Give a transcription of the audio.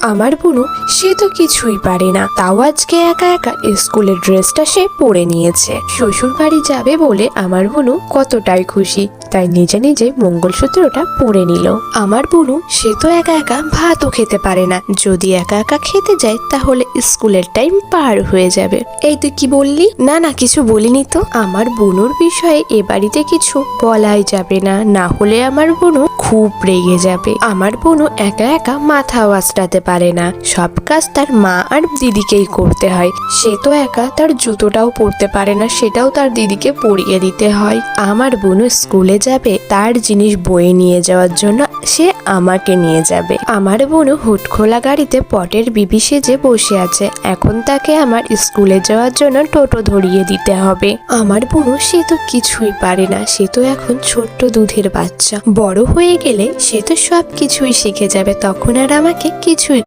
আমার বুনু সে তো কিছুই পারে না, তাও আজকে একা একা স্কুলের ড্রেসটা সে পরে নিয়েছে। শ্বশুর বাড়ি যাবে বলে আমার বুনু কতটাই খুশি, তাই নিজে নিজে মঙ্গলসূত্রটা পরে নিল। আমার বুনু সে তো একা একা ভাতও খেতে পারে না, যদি একা একা খেতে যায় তাহলে স্কুলের টাইম পার হয়ে যাবে। এই তুই কি বললি? না না, কিছু বলিনি তো। আমার বুনুর বিষয়ে এ বাড়িতে কিছু বলাই যাবে না, না হলে আমার বুনু খুব রেগে যাবে। আমার বোনও একা একা মাথা ওয়াজটাতে পারে না, সব কাজ তার মা আর দিদিকেই করতে হয়। সে তো একা তার জুতোটাও পরতে পারে না, সেটাও তার দিদিকে পরিয়ে দিতে হয়। আমার বোনও স্কুলে যাবে, তার জিনিস বয়ে নিয়ে যাওয়ার জন্য সে আমাকে নিয়ে যাবে। আমার বোনও হুট খোলা গাড়িতে পটের বিবি সেজে বসে আছে, এখন তাকে আমার স্কুলে যাওয়ার জন্য টোটো ধরিয়ে দিতে হবে। আমার বোনও সে তো কিছুই পারে না, সে তো এখন ছোট্ট দুধের বাচ্চা। বড় হয়ে গেলে সে তো সব কিছুই শিখে যাবে, তখন আর আমাকে কিছুই